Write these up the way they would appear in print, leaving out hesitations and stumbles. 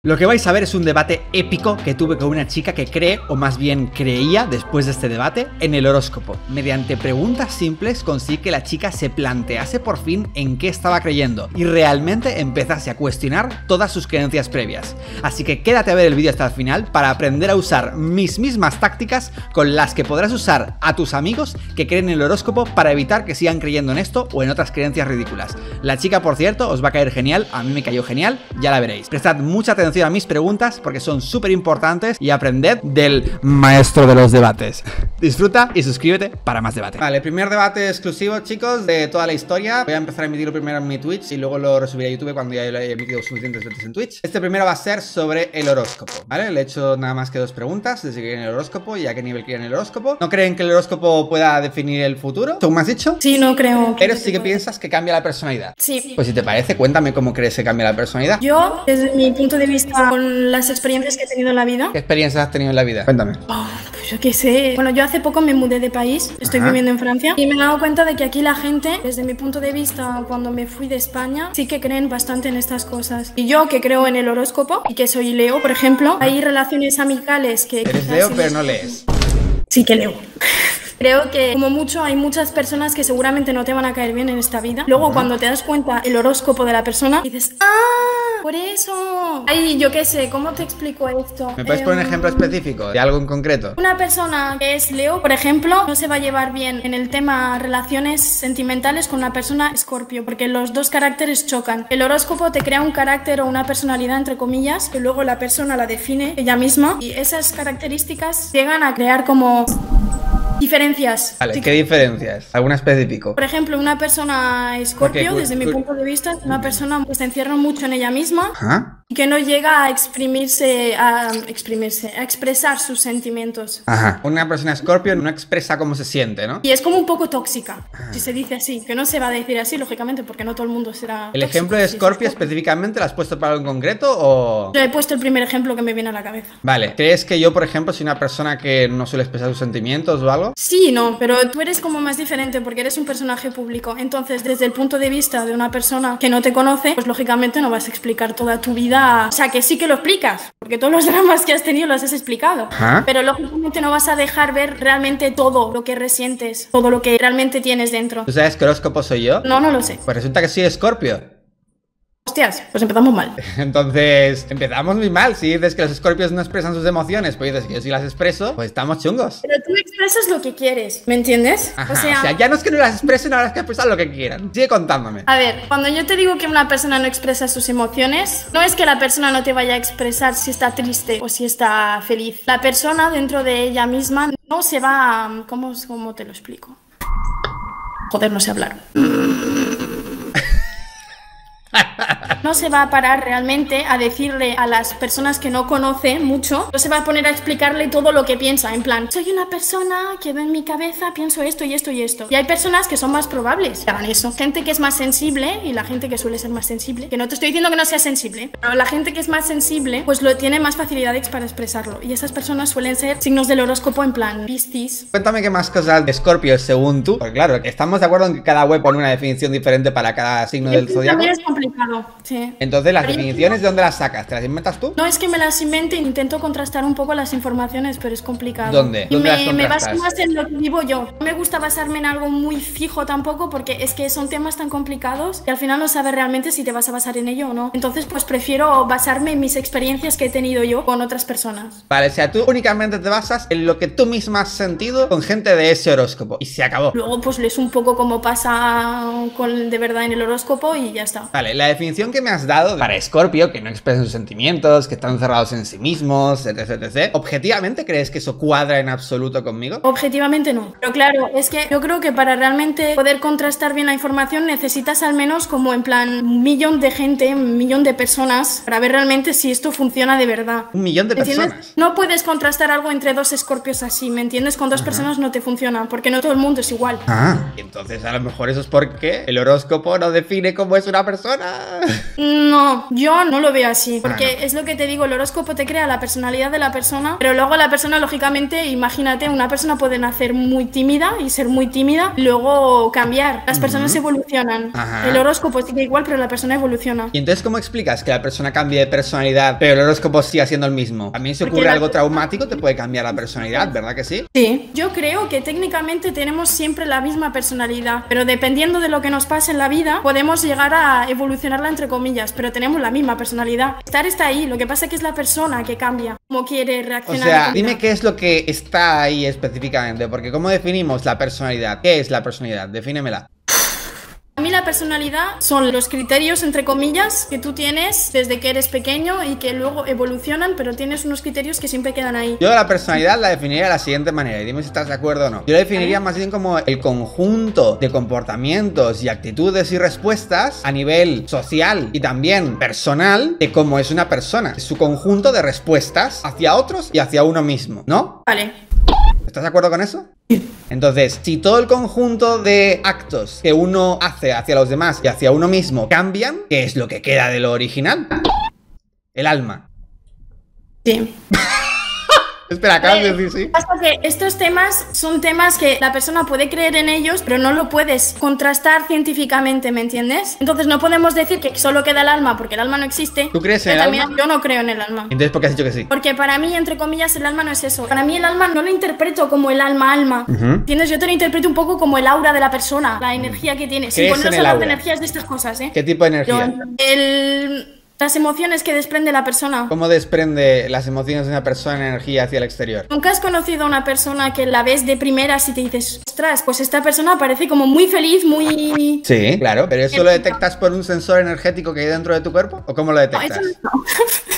Lo que vais a ver es un debate épico que tuve con una chica que cree, o más bien creía después de este debate, en el horóscopo. Mediante preguntas simples conseguí que la chica se plantease por fin en qué estaba creyendo y realmente empezase a cuestionar todas sus creencias previas. Así que quédate a ver el vídeo hasta el final para aprender a usar mis mismas tácticas con las que podrás usar a tus amigos que creen en el horóscopo para evitar que sigan creyendo en esto o en otras creencias ridículas. La chica, por cierto, os va a caer genial, a mí me cayó genial, ya la veréis. Prestad mucha atención a mis preguntas porque son súper importantes y aprended del maestro de los debates. Disfruta y suscríbete para más debate. Vale, primer debate exclusivo, chicos, de toda la historia. Voy a empezar a emitirlo primero en mi Twitch y luego lo resubiré a YouTube cuando ya lo haya emitido suficientes veces en Twitch. Este primero va a ser sobre el horóscopo, ¿vale? Le he hecho nada más que dos preguntas, de si creen en el horóscopo y a qué nivel creen en el horóscopo. ¿No creen que el horóscopo pueda definir el futuro? ¿Tú me has dicho? Sí, no creo. Pero sí que piensas que cambia la personalidad. Sí. Pues si te parece, cuéntame cómo crees que cambia la personalidad. Yo, desde mi punto de vista, con las experiencias que he tenido en la vida. ¿Qué experiencias has tenido en la vida? Cuéntame. Pues yo qué sé. Bueno, yo hace poco me mudé de país, estoy viviendo en Francia y me he dado cuenta de que aquí la gente, desde mi punto de vista, cuando me fui de España, sí que creen bastante en estas cosas. Y yo, que creo en el horóscopo y que soy Leo, por ejemplo, hay relaciones amicales que... Eres Leo, pero no lees. Sí que leo. Creo que como mucho hay muchas personas que seguramente no te van a caer bien en esta vida. Luego cuando te das cuenta el horóscopo de la persona, dices, ¡ah! Por eso. Ay, yo qué sé, ¿cómo te explico esto? ¿Me puedes poner un ejemplo específico de algo en concreto? Una persona que es Leo, por ejemplo, no se va a llevar bien en el tema relaciones sentimentales con una persona Escorpio, porque los dos caracteres chocan. El horóscopo te crea un carácter o una personalidad, entre comillas, que luego la persona la define ella misma y esas características llegan a crear como... diferencias. Vale, ¿qué diferencias? ¿Alguna específico? Por ejemplo, una persona Escorpio, desde mi punto de vista, es una persona que se encierra mucho en ella misma y que no llega a a expresar sus sentimientos. Ajá. Una persona Escorpio no expresa cómo se siente, ¿no? Y es como un poco tóxica, si se dice así, que no se va a decir así, lógicamente, porque no todo el mundo será ¿El tóxico, ejemplo de Escorpio específicamente lo has puesto para algo en concreto o...? Yo he puesto el primer ejemplo que me viene a la cabeza. Vale. ¿Crees que yo, por ejemplo, soy una persona que no suele expresar sus sentimientos o algo? Sí, no, pero tú eres como más diferente porque eres un personaje público. Entonces, desde el punto de vista de una persona que no te conoce, pues lógicamente no vas a explicar toda tu vida. O sea, que sí que lo explicas, porque todos los dramas que has tenido los has explicado. Pero lógicamente no vas a dejar ver realmente todo lo que resientes, todo lo que realmente tienes dentro. ¿Tú sabes qué horóscopo soy yo? No, no lo sé. Pues resulta que soy Escorpio. Hostias, pues empezamos mal. Entonces, empezamos muy mal. Si dices que los escorpios no expresan sus emociones, pues dices que yo sí las expreso, pues estamos chungos. Pero tú expresas lo que quieres, ¿me entiendes? Ajá, o sea, ya no es que no las expresen, ahora es que expresan lo que quieran. Sigue contándome. A ver, cuando yo te digo que una persona no expresa sus emociones, no es que la persona no te vaya a expresar si está triste o si está feliz. La persona dentro de ella misma no se va a... ¿Cómo te lo explico? Joder, no sé hablar. No se va a parar realmente a decirle a las personas que no conoce mucho, no se va a poner a explicarle todo lo que piensa, en plan, soy una persona que en mi cabeza pienso esto y esto y esto. Y hay personas que son más probables que hagan eso. Gente que es más sensible y la gente que suele ser más sensible, que no te estoy diciendo que no sea sensible, pero la gente que es más sensible, pues tiene más facilidades para expresarlo. Y esas personas suelen ser signos del horóscopo en plan, Piscis. Cuéntame qué más cosas de Escorpio según tú. Porque claro, estamos de acuerdo en que cada web pone una definición diferente para cada signo del zodiaco. También es complicado, sí. Entonces, ¿las definiciones de dónde las sacas? ¿Te las inventas tú? No es que me las invente, intento contrastar un poco las informaciones, pero es complicado. ¿Dónde? Y ¿Dónde las me contrastas? baso más en lo que vivo yo. No me gusta basarme en algo muy fijo tampoco, porque es que son temas tan complicados que al final no sabes realmente si te vas a basar en ello o no. Entonces, pues prefiero basarme en mis experiencias que he tenido yo con otras personas. Vale, o sea, tú únicamente te basas en lo que tú misma has sentido con gente de ese horóscopo. Y se acabó. Luego, pues lees un poco cómo pasa de verdad en el horóscopo y ya está. Vale, la definición que me has dado para Escorpio, que no expresan sus sentimientos, que están cerrados en sí mismos, etc, etc. ¿Objetivamente crees que eso cuadra en absoluto conmigo? Objetivamente no. Pero claro, es que yo creo que para realmente poder contrastar bien la información necesitas al menos como en plan 1 millón de gente, 1 millón de personas para ver realmente si esto funciona de verdad. 1 millón de personas. No puedes contrastar algo entre dos escorpios así, ¿me entiendes? Con dos personas no te funciona, porque no todo el mundo es igual. Entonces a lo mejor eso es porque el horóscopo no define cómo es una persona. No, yo no lo veo así, porque no. es lo que te digo, el horóscopo te crea la personalidad de la persona, pero luego la persona, lógicamente, imagínate, una persona puede nacer muy tímida y ser muy tímida, luego cambiar. Las personas evolucionan. Ajá. El horóscopo sigue igual, pero la persona evoluciona. Y entonces, ¿cómo explicas que la persona cambie de personalidad, pero el horóscopo siga siendo el mismo? También si Porque ocurre la- algo traumático, te puede cambiar la personalidad, ¿verdad que sí? Sí, yo creo que técnicamente tenemos siempre la misma personalidad, pero dependiendo de lo que nos pase en la vida, podemos llegar a evolucionarla entre comillas, pero tenemos la misma personalidad. Estar está ahí, lo que pasa es que es la persona que cambia, cómo quiere O reaccionar. sea, dime qué es lo que está ahí específicamente, porque ¿cómo definimos la personalidad? ¿Qué es la personalidad? Defínemela. A mí la personalidad son los criterios, entre comillas, que tú tienes desde que eres pequeño y que luego evolucionan, pero tienes unos criterios que siempre quedan ahí. Yo la personalidad la definiría de la siguiente manera, y dime si estás de acuerdo o no. Yo la definiría más bien como el conjunto de comportamientos y actitudes y respuestas a nivel social y también personal de cómo es una persona. Es su conjunto de respuestas hacia otros y hacia uno mismo, ¿no? Vale. ¿Estás de acuerdo con eso? Entonces, si todo el conjunto de actos que uno hace hacia los demás y hacia uno mismo cambian, ¿qué es lo que queda de lo original? El alma. Sí. Espera, acabas de decir sí. Pasa que estos temas son temas que la persona puede creer en ellos, pero no lo puedes contrastar científicamente, ¿me entiendes? Entonces no podemos decir que solo queda el alma porque el alma no existe. ¿Tú crees en Pero el también alma? yo no creo en el alma. Entonces, ¿por qué has dicho que sí? Porque para mí, entre comillas, el alma no es eso. Para mí el alma no lo interpreto como el alma. ¿Entiendes? Yo te lo interpreto un poco como el aura de la persona, la energía que tiene. Sin ¿Qué es ponernos en a el hablar de aura? energías de estas cosas, ¿eh? ¿Qué tipo de energía? Las emociones que desprende la persona. ¿Cómo desprende las emociones de una persona en energía hacia el exterior? ¿Nunca has conocido a una persona que la ves de primeras y te dices, ostras, pues esta persona parece como muy feliz, muy... Sí, claro, pero ¿eso lo detectas por un sensor energético que hay dentro de tu cuerpo? ¿O cómo lo detectas?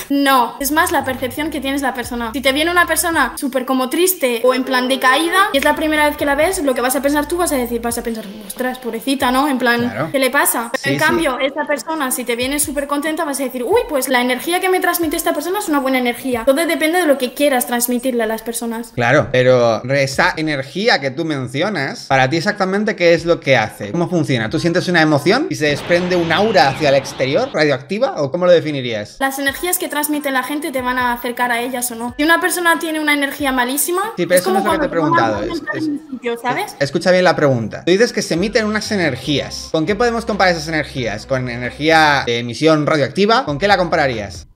No, es más la percepción que tienes la persona. Si te viene una persona súper como triste o en plan decaída y es la primera vez que la ves, lo que vas a pensar tú vas a pensar, ostras, pobrecita, ¿no? En plan, Claro. ¿qué le pasa? Sí, En cambio, esta persona, si te viene súper contenta, vas a decir, uy, pues la energía que me transmite esta persona es una buena energía. Todo depende de lo que quieras transmitirle a las personas. Claro, pero esa energía que tú mencionas, para ti exactamente ¿qué es lo que hace? ¿Cómo funciona? ¿Tú sientes una emoción y se desprende un aura hacia el exterior, radioactiva? ¿O cómo lo definirías? Las energías que transmite la gente te van a acercar a ellas o no. Si una persona tiene una energía malísima, Sí, pero eso no es lo que te he cuando preguntado. vas a entrar en un sitio, ¿sabes? Escucha bien la pregunta. Tú dices que se emiten unas energías. ¿Con qué podemos comparar esas energías? ¿Con energía de emisión radioactiva? ¿Con qué la compararías?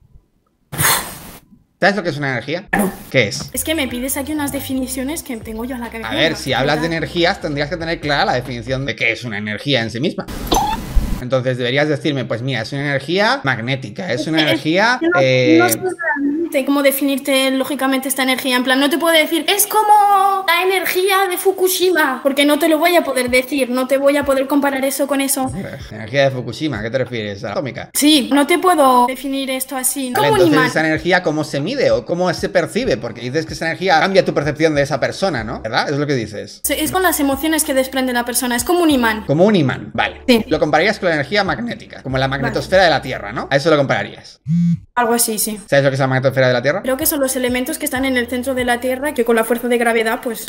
¿Sabes lo que es una energía? ¿Qué es? Es que me pides aquí unas definiciones que tengo yo en la cabeza. A ver, si hablas de energías, tendrías que tener clara la definición de qué es una energía en sí misma. Entonces deberías decirme, pues mira, es una energía magnética, es una energía... No sé realmente cómo definirte lógicamente esta energía. En plan, no te puedo decir, es como la energía de Fukushima, porque no te lo voy a poder decir, no te voy a poder comparar eso con eso. Energía de Fukushima, ¿qué te refieres? ¿A la atómica? Sí, no te puedo definir esto así. Vale, Como un entonces imán. esa energía, ¿cómo se mide o cómo se percibe? Porque dices que esa energía cambia tu percepción de esa persona, ¿no? ¿Verdad? Es lo que dices. Es con las emociones que desprende la persona, es como un imán. Como un imán, vale. Sí. Lo compararías con la energía magnética, como la magnetosfera de la Tierra, ¿no? A eso lo compararías. Algo así, sí. ¿Sabes lo que es la magnetosfera de la Tierra? Creo que son los elementos que están en el centro de la Tierra que con la fuerza de gravedad, pues...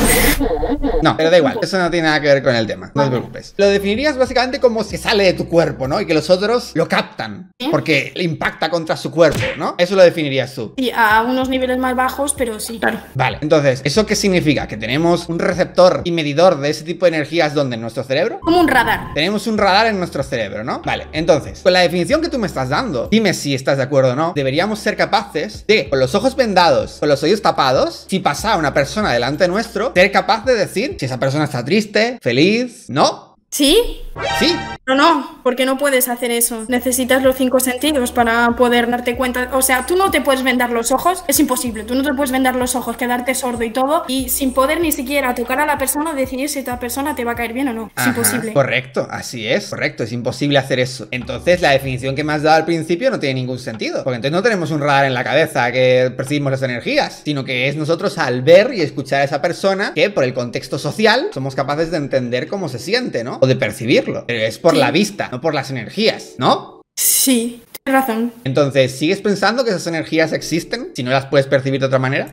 No, pero da igual, eso no tiene nada que ver con el tema, no te preocupes. Lo definirías básicamente como que sale de tu cuerpo, ¿no? Y que los otros lo captan, porque le impacta contra su cuerpo, ¿no? Eso lo definirías tú. Sí, a unos niveles más bajos, pero sí, claro. Vale, entonces, ¿eso qué significa? ¿Que tenemos un receptor y medidor de ese tipo de energías donde en nuestro cerebro? Como un radar. Tenemos un radar en nuestro cerebro, ¿no? Vale, entonces, con la definición que tú me estás dando, dime si estás de acuerdo o no, deberíamos ser capaces de, con los ojos vendados, con los oídos tapados, si pasa una persona delante nuestro, ser capaz de decir si esa persona está triste, feliz, ¿no? ¿Sí? Sí. Pero no, porque no puedes hacer eso. Necesitas los 5 sentidos para poder darte cuenta. O sea, tú no te puedes vendar los ojos, es imposible. Tú no te puedes vendar los ojos, quedarte sordo y todo, y sin poder ni siquiera tocar a la persona, decidir si esta persona te va a caer bien o no. Es Ajá, imposible. correcto, así es, correcto, es imposible hacer eso. Entonces la definición que me has dado al principio no tiene ningún sentido, porque entonces no tenemos un radar en la cabeza que percibimos las energías, sino que es nosotros al ver y escuchar a esa persona que por el contexto social somos capaces de entender cómo se siente, ¿no? O de percibirlo, pero es por Sí. la vista, no por las energías, ¿no? Sí, tienes razón. Entonces, ¿sigues pensando que esas energías existen si no las puedes percibir de otra manera?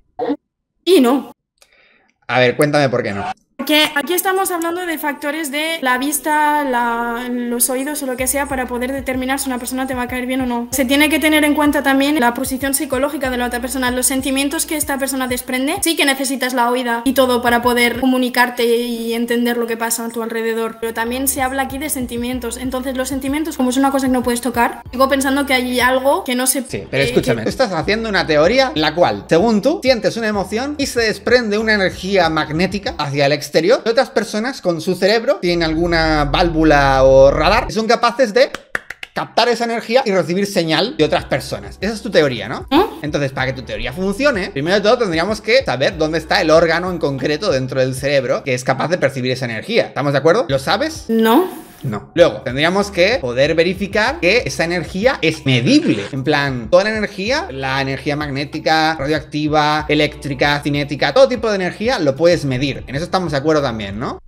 Y no. A ver, cuéntame por qué no. Porque aquí estamos hablando de factores de la vista, los oídos o lo que sea para poder determinar si una persona te va a caer bien o no. Se tiene que tener en cuenta también la posición psicológica de la otra persona, los sentimientos que esta persona desprende. Sí que necesitas la oída y todo para poder comunicarte y entender lo que pasa a tu alrededor. Pero también se habla aquí de sentimientos. Entonces los sentimientos, como es una cosa que no puedes tocar, sigo pensando que hay algo que no se... Sí, pero escúchame, tú estás haciendo una teoría en la cual, según tú, sientes una emoción y se desprende una energía magnética hacia el exterior. Otras personas con su cerebro tienen alguna válvula o radar y son capaces de captar esa energía y recibir señal de otras personas. Esa es tu teoría, ¿no? Entonces, para que tu teoría funcione, primero de todo tendríamos que saber dónde está el órgano en concreto dentro del cerebro que es capaz de percibir esa energía. ¿Estamos de acuerdo? ¿Lo sabes? No. No. Luego, tendríamos que poder verificar que esa energía es medible. En plan, toda la energía magnética, radioactiva, eléctrica, cinética, todo tipo de energía lo puedes medir. En eso estamos de acuerdo también, ¿no?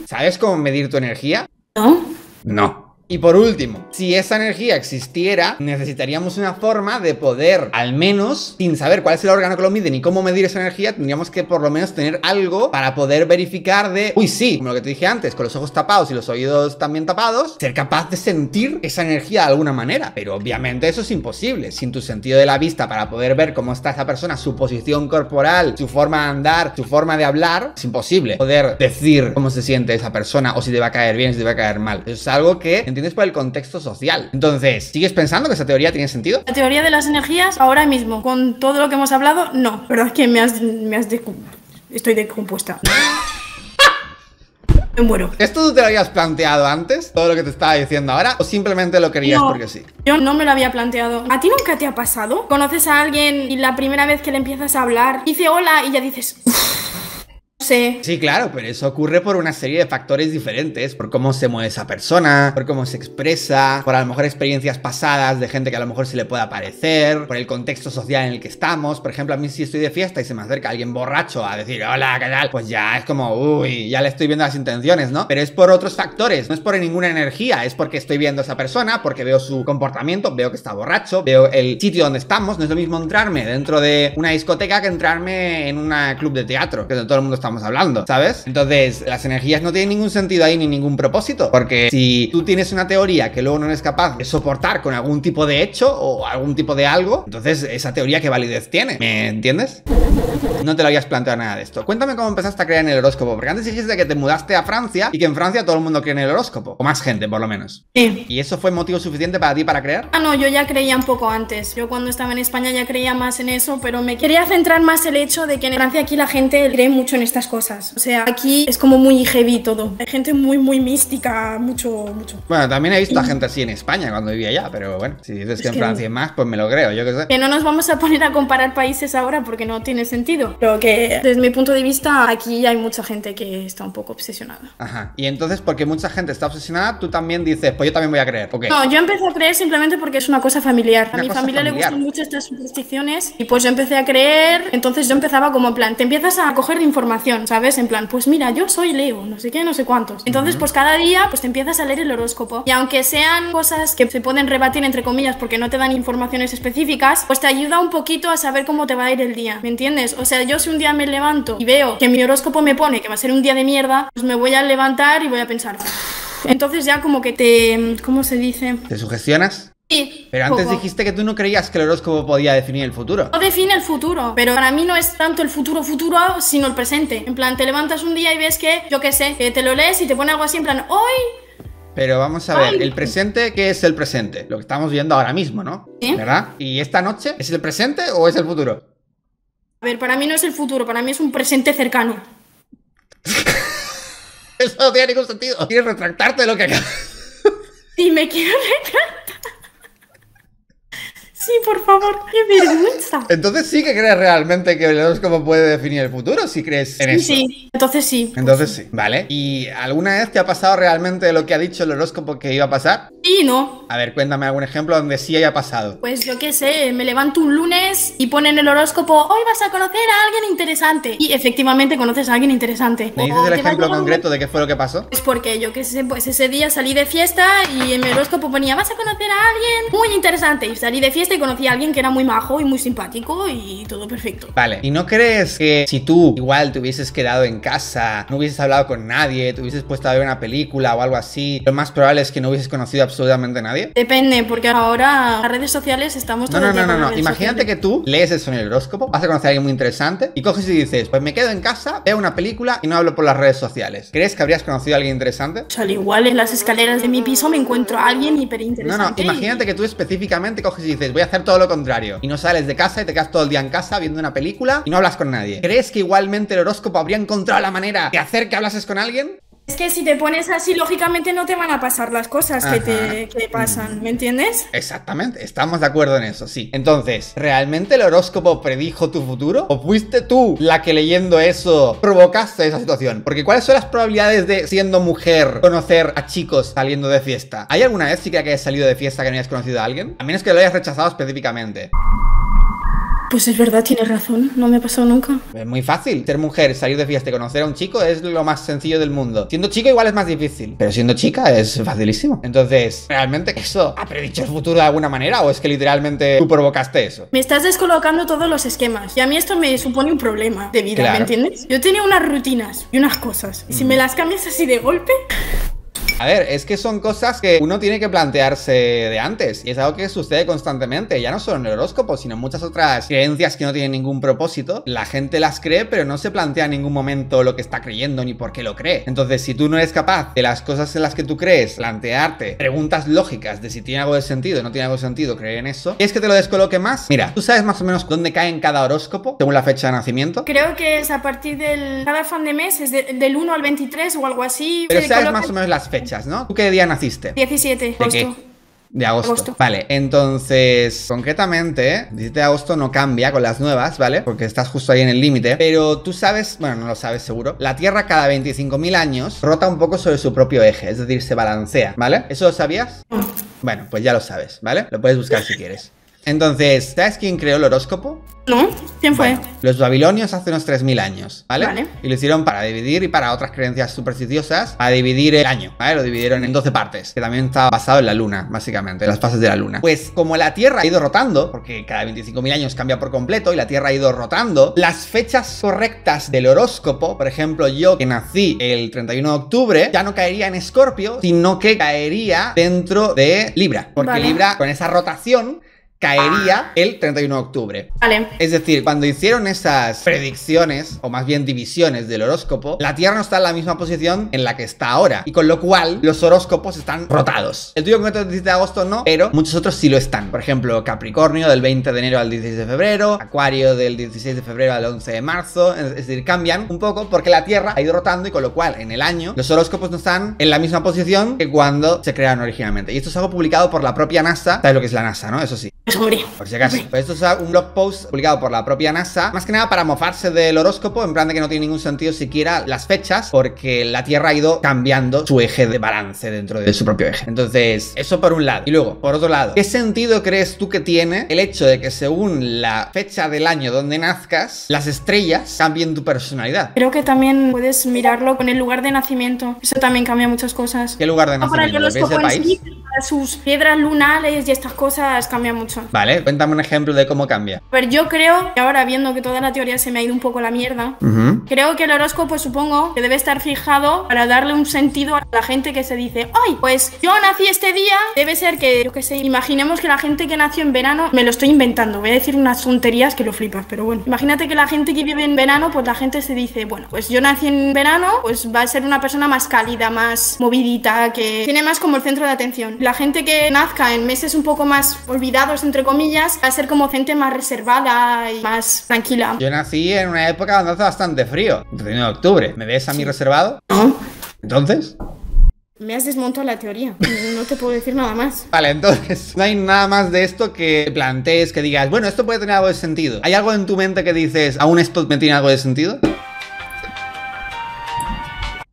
¿Sabes cómo medir tu energía? No. No. Y por último, si esa energía existiera, necesitaríamos una forma de poder, al menos, sin saber cuál es el órgano que lo mide ni cómo medir esa energía, tendríamos que por lo menos tener algo para poder verificar de, uy, sí, como lo que te dije antes, con los ojos tapados y los oídos también tapados, ser capaz de sentir esa energía de alguna manera. Pero obviamente eso es imposible. Sin tu sentido de la vista para poder ver cómo está esa persona, su posición corporal, su forma de andar, su forma de hablar, es imposible poder decir cómo se siente esa persona o si te va a caer bien, si te va a caer mal. Eso es algo que entiendes por el contexto social. Entonces, ¿sigues pensando que esa teoría tiene sentido? La teoría de las energías, ahora mismo, con todo lo que hemos hablado, no. Pero es que estoy decompuesta. Me muero. ¿Esto tú te lo habías planteado antes? ¿Todo lo que te estaba diciendo ahora? ¿O simplemente lo querías porque sí? Yo no me lo había planteado. ¿A ti nunca te ha pasado? ¿Conoces a alguien y la primera vez que le empiezas a hablar dice hola y ya dices... Sí, claro, pero eso ocurre por una serie de factores diferentes, por cómo se mueve esa persona, por cómo se expresa, por a lo mejor experiencias pasadas de gente que a lo mejor se le pueda parecer, por el contexto social en el que estamos. Por ejemplo, a mí si estoy de fiesta y se me acerca alguien borracho a decir hola, ¿qué tal? Pues ya es como, uy, ya le estoy viendo las intenciones, ¿no? Pero es por otros factores, no es por ninguna energía, es porque estoy viendo a esa persona, porque veo su comportamiento, veo que está borracho, veo el sitio donde estamos. No es lo mismo entrarme dentro de una discoteca que entrarme en un club de teatro, que donde todo el mundo estamos hablando, ¿sabes? Entonces, las energías no tienen ningún sentido ahí ni ningún propósito, porque si tú tienes una teoría que luego no eres capaz de soportar con algún tipo de hecho o algún tipo de algo, entonces esa teoría ¿qué validez tiene? ¿Me entiendes? No te lo habías planteado nada de esto. Cuéntame cómo empezaste a creer en el horóscopo, porque antes dijiste que te mudaste a Francia y que en Francia todo el mundo cree en el horóscopo, o más gente por lo menos. Sí. ¿Y eso fue motivo suficiente para ti para creer? Ah, no, yo ya creía un poco antes. Yo cuando estaba en España ya creía más en eso, pero me quería centrar más el hecho de que en Francia aquí la gente cree mucho en estas cosas. O sea, aquí es como muy heavy todo. Hay gente muy mística, mucho. Bueno, también he visto a gente así en España cuando vivía allá, pero bueno, si dices que en Francia hay más, pues me lo creo, yo qué sé. Que no nos vamos a poner a comparar países ahora porque no tiene sentido. Pero que desde mi punto de vista aquí hay mucha gente que está un poco obsesionada. Ajá. Y entonces, porque mucha gente está obsesionada, tú también dices, pues yo también voy a creer. ¿O qué? No, yo empecé a creer simplemente porque es una cosa familiar. A mi familia le gustan mucho estas supersticiones y pues yo empecé a creer. Entonces yo empezaba como en plan, te empiezas a coger información, ¿sabes? En plan, pues mira, yo soy Leo, no sé qué, no sé cuántos. Entonces pues cada día pues te empiezas a leer el horóscopo. Y aunque sean cosas que se pueden rebatir entre comillas porque no te dan informaciones específicas, pues te ayuda un poquito a saber cómo te va a ir el día, ¿me entiendes? O sea, yo si un día me levanto y veo que mi horóscopo me pone que va a ser un día de mierda, pues me voy a levantar y voy a pensar. Entonces ya como que te... ¿cómo se dice? ¿Te sugestionas? Sí, pero antes dijiste que tú no creías que el horóscopo podía definir el futuro. No define el futuro, pero para mí no es tanto el futuro, sino el presente. En plan, te levantas un día y ves que, yo qué sé, que te lo lees y te pone algo así en plan, hoy... Pero vamos a ver, el presente, ¿qué es el presente? Lo que estamos viendo ahora mismo, ¿no? ¿Sí? ¿Verdad? ¿Y esta noche es el presente o es el futuro? A ver, para mí no es el futuro, para mí es un presente cercano. Eso no tiene ningún sentido. ¿Quieres retractarte de lo que acabas? Sí, me quiero retractar. Sí, por favor, qué vergüenza. Entonces sí que crees realmente que el horóscopo puede definir el futuro, si crees en eso. Sí, entonces sí. Entonces sí, vale. ¿Y alguna vez te ha pasado realmente lo que ha dicho el horóscopo que iba a pasar? Sí, no. A ver, cuéntame algún ejemplo donde sí haya pasado. Pues yo qué sé, me levanto un lunes y ponen en el horóscopo, hoy vas a conocer a alguien interesante. Y efectivamente conoces a alguien interesante. ¿Me dices el ejemplo concreto de qué fue lo que pasó? Es porque yo qué sé, pues ese día salí de fiesta y en mi horóscopo ponía, vas a conocer a alguien muy interesante. Y salí de fiesta recientemente conocí a alguien que era muy majo y muy simpático y todo perfecto. Vale, ¿y no crees que si tú igual te hubieses quedado en casa, no hubieses hablado con nadie, te hubieses puesto a ver una película o algo así, lo más probable es que no hubieses conocido absolutamente a nadie? Depende, porque ahora en las redes sociales estamos todo el día con las redes Imagínate sociales. que tú lees eso en el horóscopo, vas a conocer a alguien muy interesante y coges y dices, pues me quedo en casa, veo una película y no hablo por las redes sociales. ¿Crees que habrías conocido a alguien interesante? O sea, al igual en las escaleras de mi piso me encuentro a alguien hiper interesante. Imagínate que tú específicamente coges y dices, voy a hacer todo lo contrario y no sales de casa y te quedas todo el día en casa viendo una película y no hablas con nadie. ¿Crees que igualmente el horóscopo habría encontrado la manera de hacer que hablases con alguien? Es que si te pones así, lógicamente no te van a pasar las cosas que te pasan, ¿me entiendes? Exactamente, estamos de acuerdo en eso, sí. Entonces, ¿realmente el horóscopo predijo tu futuro? ¿O fuiste tú la que leyendo eso provocaste esa situación? Porque ¿cuáles son las probabilidades de, siendo mujer, conocer a chicos saliendo de fiesta? ¿Hay alguna vez siquiera que hayas salido de fiesta que no hayas conocido a alguien? A menos que lo hayas rechazado específicamente. Pues es verdad, tienes razón, no me ha pasado nunca. Es muy fácil. Ser mujer, salir de fiesta y conocer a un chico es lo más sencillo del mundo. Siendo chico igual es más difícil, pero siendo chica es facilísimo. Entonces, ¿realmente eso ha predicho el futuro de alguna manera o es que literalmente tú provocaste eso? Me estás descolocando todos los esquemas y a mí esto me supone un problema de vida, Claro. ¿me entiendes? Yo tenía unas rutinas y unas cosas y si me las cambias así de golpe... A ver, es que son cosas que uno tiene que plantearse de antes y es algo que sucede constantemente, ya no solo en el horóscopo, sino en muchas otras creencias que no tienen ningún propósito. La gente las cree, pero no se plantea en ningún momento lo que está creyendo ni por qué lo cree. Entonces, si tú no eres capaz de las cosas en las que tú crees, plantearte preguntas lógicas de si tiene algo de sentido o no tiene algo de sentido creer en eso, ¿quieres que te lo descoloque más? Mira, ¿tú sabes más o menos dónde cae en cada horóscopo según la fecha de nacimiento? Creo que es a partir del... Cada fan de mes es del 1 al 23 o algo así. Pero Se sabes coloca más o menos las fechas, ¿no? ¿Tú qué día naciste? 17 de ¿De qué? agosto. De agosto. Vale, entonces, concretamente, 17 de agosto no cambia con las nuevas, ¿vale? Porque estás justo ahí en el límite. Pero tú sabes, bueno, no lo sabes seguro, la Tierra cada 25.000 años rota un poco sobre su propio eje, es decir, se balancea, ¿vale? ¿Eso lo sabías? Bueno, pues ya lo sabes, ¿vale? Lo puedes buscar si quieres. Entonces, ¿sabes quién creó el horóscopo? ¿No? ¿Quién fue? Bueno, los babilonios hace unos 3.000 años, ¿vale? Vale. Y lo hicieron para dividir y para otras creencias supersticiosas, para dividir el año, ¿vale? Lo dividieron en 12 partes, que también estaba basado en la luna, básicamente, en las fases de la luna. Pues como la Tierra ha ido rotando, porque cada 25.000 años cambia por completo y la Tierra ha ido rotando, las fechas correctas del horóscopo, por ejemplo, yo que nací el 31 de octubre, ya no caería en Escorpio, sino que caería dentro de Libra, porque Vale. Libra, con esa rotación, caería el 31 de octubre. Vale. Es decir, cuando hicieron esas predicciones, o más bien divisiones del horóscopo, la Tierra no está en la misma posición en la que está ahora, y con lo cual los horóscopos están rotados. El tuyo concreto del 17 de agosto no, pero muchos otros sí lo están. Por ejemplo, Capricornio del 20 de enero al 16 de febrero, Acuario del 16 de febrero al 11 de marzo, es decir, cambian un poco porque la Tierra ha ido rotando y con lo cual en el año los horóscopos no están en la misma posición que cuando se crearon originalmente. Y esto es algo publicado por la propia NASA. ¿Sabes lo que es la NASA, no? Eso sí. Pues hombre. Por si acaso. Pues esto es un blog post publicado por la propia NASA, más que nada para mofarse del horóscopo, en plan de que no tiene ningún sentido siquiera las fechas, porque la Tierra ha ido cambiando su eje de balance dentro de su propio eje. Entonces, eso por un lado. Y luego, por otro lado, ¿qué sentido crees tú que tiene el hecho de que según la fecha del año donde nazcas, las estrellas cambien tu personalidad? Creo que también puedes mirarlo con el lugar de nacimiento. Eso también cambia muchas cosas. ¿Qué lugar de No para que nacimiento? los ¿Ves el cojo en país? sí, para sus piedras lunares y estas cosas cambian mucho. Vale, cuéntame un ejemplo de cómo cambia. A ver, yo creo que ahora viendo que toda la teoría se me ha ido un poco a la mierda, creo que el horóscopo supongo que debe estar fijado para darle un sentido a la gente que se dice, ay, pues yo nací este día, debe ser que, yo qué sé, imaginemos que la gente que nació en verano, me lo estoy inventando, voy a decir unas tonterías que lo flipas, pero bueno, imagínate que la gente que vive en verano, pues la gente se dice, bueno, pues yo nací en verano, pues va a ser una persona más cálida, más movidita, que tiene más como el centro de atención. La gente que nazca en meses un poco más olvidados, entre comillas, va a ser como gente más reservada y más tranquila. Yo nací en una época donde hace bastante frío, el 31 de octubre. ¿Me ves a mí reservado? ¿No? ¿Entonces? Me has desmontado la teoría. No te puedo decir nada más. Vale, entonces no hay nada más de esto que plantees, que digas, bueno, esto puede tener algo de sentido. ¿Hay algo en tu mente que dices, aún esto me tiene algo de sentido?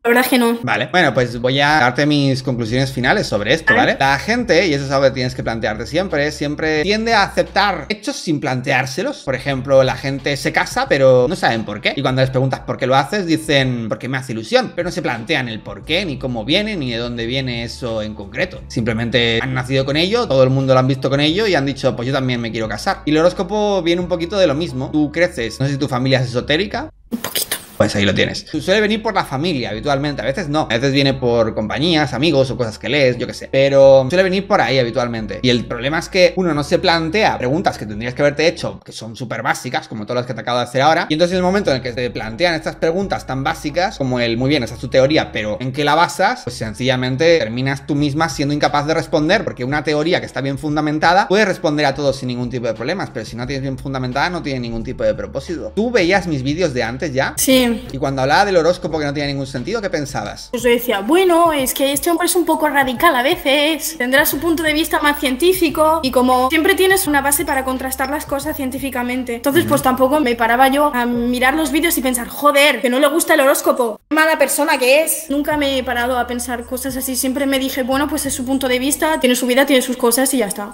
La verdad es que no. Vale, bueno, pues voy a darte mis conclusiones finales sobre esto, ¿vale? La gente, y eso es algo que tienes que plantearte siempre tiende a aceptar hechos sin planteárselos. Por ejemplo, la gente se casa, pero no saben por qué. Y cuando les preguntas por qué lo haces, dicen, porque me hace ilusión. Pero no se plantean el por qué, ni cómo viene, ni de dónde viene eso en concreto. Simplemente han nacido con ello, todo el mundo lo han visto con ello y han dicho, pues yo también me quiero casar. Y el horóscopo viene un poquito de lo mismo. Tú creces, no sé si tu familia es esotérica. Un poquito. Pues ahí lo tienes. Suele venir por la familia habitualmente, a veces no. A veces viene por compañías, amigos o cosas que lees, yo qué sé. Pero suele venir por ahí habitualmente. Y el problema es que uno no se plantea preguntas que tendrías que haberte hecho, que son súper básicas, como todas las que te acabo de hacer ahora. Y entonces en el momento en el que te plantean estas preguntas tan básicas, como el, muy bien, esa es tu teoría, pero ¿en qué la basas? Pues sencillamente terminas tú misma siendo incapaz de responder, porque una teoría que está bien fundamentada puede responder a todo sin ningún tipo de problemas, pero si no tienes bien fundamentada no tiene ningún tipo de propósito. ¿Tú veías mis vídeos de antes ya? Sí. Y cuando hablaba del horóscopo que no tenía ningún sentido, ¿qué pensabas? Pues yo decía, bueno, es que este hombre es un poco radical a veces, tendrá su punto de vista más científico y como siempre tienes una base para contrastar las cosas científicamente. Entonces pues tampoco me paraba yo a mirar los vídeos y pensar, joder, que no le gusta el horóscopo, qué mala persona que es. Nunca me he parado a pensar cosas así, siempre me dije, bueno, pues es su punto de vista, tiene su vida, tiene sus cosas y ya está.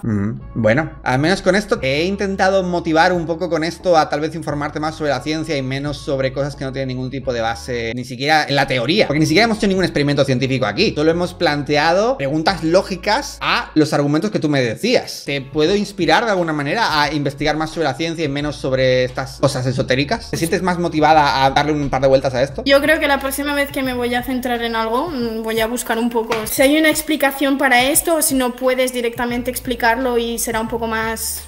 Bueno, al menos con esto he intentado motivar un poco con esto a tal vez informarte más sobre la ciencia y menos sobre cosas que no tienen ningún tipo de base, ni siquiera en la teoría, porque ni siquiera hemos hecho ningún experimento científico aquí, solo hemos planteado preguntas lógicas a los argumentos que tú me decías. ¿Te puedo inspirar de alguna manera a investigar más sobre la ciencia y menos sobre estas cosas esotéricas? ¿Te sientes más motivada a darle un par de vueltas a esto? Yo creo que la próxima vez que me voy a centrar en algo, voy a buscar un poco si hay una explicación para esto o si no puedes directamente explicarlo y será un poco más...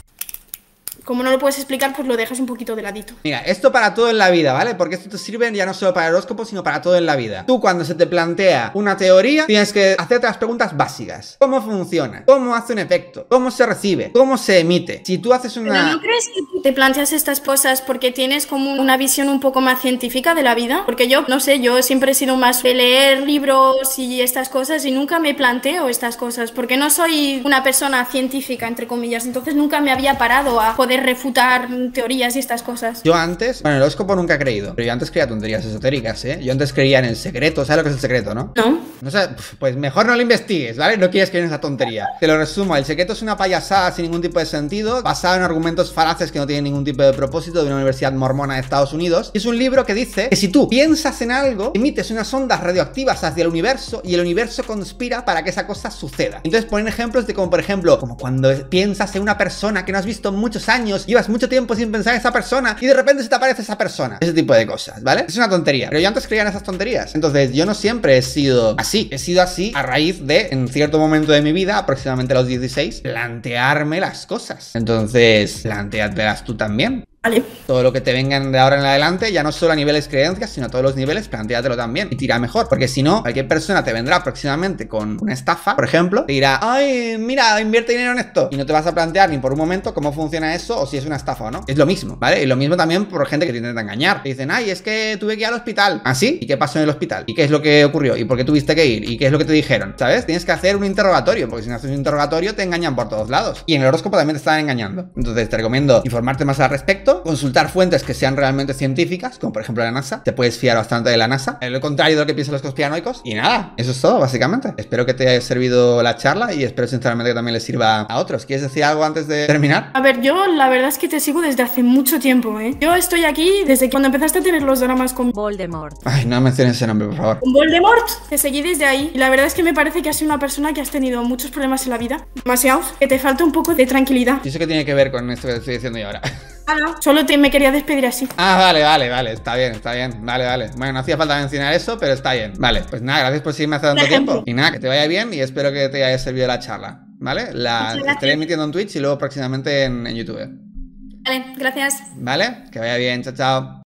Como no lo puedes explicar, pues lo dejas un poquito de ladito. Mira, esto para todo en la vida, ¿vale? Porque esto te sirve ya no solo para el horóscopo, sino para todo en la vida. Tú cuando se te plantea una teoría, tienes que hacerte las preguntas básicas. ¿Cómo funciona? ¿Cómo hace un efecto? ¿Cómo se recibe? ¿Cómo se emite? Si tú haces una... ¿Pero no crees que tú te planteas estas cosas porque tienes como una visión un poco más científica de la vida? Porque yo, no sé, yo siempre he sido más de leer libros y estas cosas y nunca me planteo estas cosas porque no soy una persona científica, entre comillas. Entonces nunca me había parado a poder refutar teorías y estas cosas. Yo antes, bueno, el horóscopo nunca he creído, pero yo antes creía tonterías esotéricas, ¿eh? Yo antes creía en el secreto, ¿sabes lo que es el secreto, no? ¿No? No sé, pues mejor no lo investigues, ¿vale? No quieres creer en esa tontería. Te lo resumo, el secreto es una payasada sin ningún tipo de sentido, basado en argumentos falaces que no tienen ningún tipo de propósito de una universidad mormona de Estados Unidos. Y es un libro que dice que si tú piensas en algo, emites unas ondas radioactivas hacia el universo y el universo conspira para que esa cosa suceda. Entonces ponen ejemplos de como, por ejemplo, como cuando piensas en una persona que no has visto en muchos años, llevas mucho tiempo sin pensar en esa persona y de repente se te aparece esa persona. Ese tipo de cosas, ¿vale? Es una tontería, pero yo antes creía en esas tonterías. Entonces yo no siempre he sido así. He sido así a raíz de, en cierto momento de mi vida, aproximadamente a los 16, plantearme las cosas. Entonces, plantéatelas tú también. Vale. Todo lo que te vengan de ahora en adelante, ya no solo a niveles creencias, sino a todos los niveles, plantéatelo también y tira mejor, porque si no, cualquier persona te vendrá próximamente con una estafa, por ejemplo, te dirá, ay, mira, invierte dinero en esto, y no te vas a plantear ni por un momento cómo funciona eso o si es una estafa o no. Es lo mismo, ¿vale? Y lo mismo también por gente que te intenta engañar. Te dicen, ay, es que tuve que ir al hospital. ¿Ah, sí? ¿Y qué pasó en el hospital? ¿Y qué es lo que ocurrió? ¿Y por qué tuviste que ir? ¿Y qué es lo que te dijeron? ¿Sabes? Tienes que hacer un interrogatorio, porque si no haces un interrogatorio te engañan por todos lados. Y en el horóscopo también te están engañando. Entonces te recomiendo informarte más al respecto, consultar fuentes que sean realmente científicas, como por ejemplo la NASA. Te puedes fiar bastante de la NASA, en lo contrario de lo que piensan los conspiranoicos. Y nada, eso es todo básicamente. Espero que te haya servido la charla y espero sinceramente que también les sirva a otros. ¿Quieres decir algo antes de terminar? A ver, yo la verdad es que te sigo desde hace mucho tiempo, ¿eh? Yo estoy aquí desde cuando empezaste a tener los dramas con Voldemort. Ay, no menciones ese nombre, por favor. Con Voldemort, te seguí desde ahí. Y la verdad es que me parece que has sido una persona que has tenido muchos problemas en la vida. Demasiados. Que te falta un poco de tranquilidad. ¿Y eso qué tiene que ver con esto que te estoy diciendo yo ahora? Nada, solo me quería despedir así. Ah, vale, está bien, vale. Bueno, no hacía falta mencionar eso, pero está bien. Vale, pues nada, gracias por seguirme hace tanto tiempo. Y nada, que te vaya bien y espero que te haya servido la charla, ¿vale? La estaré emitiendo en Twitch y luego próximamente en YouTube. Vale, gracias. ¿Vale? Que vaya bien, chao, chao.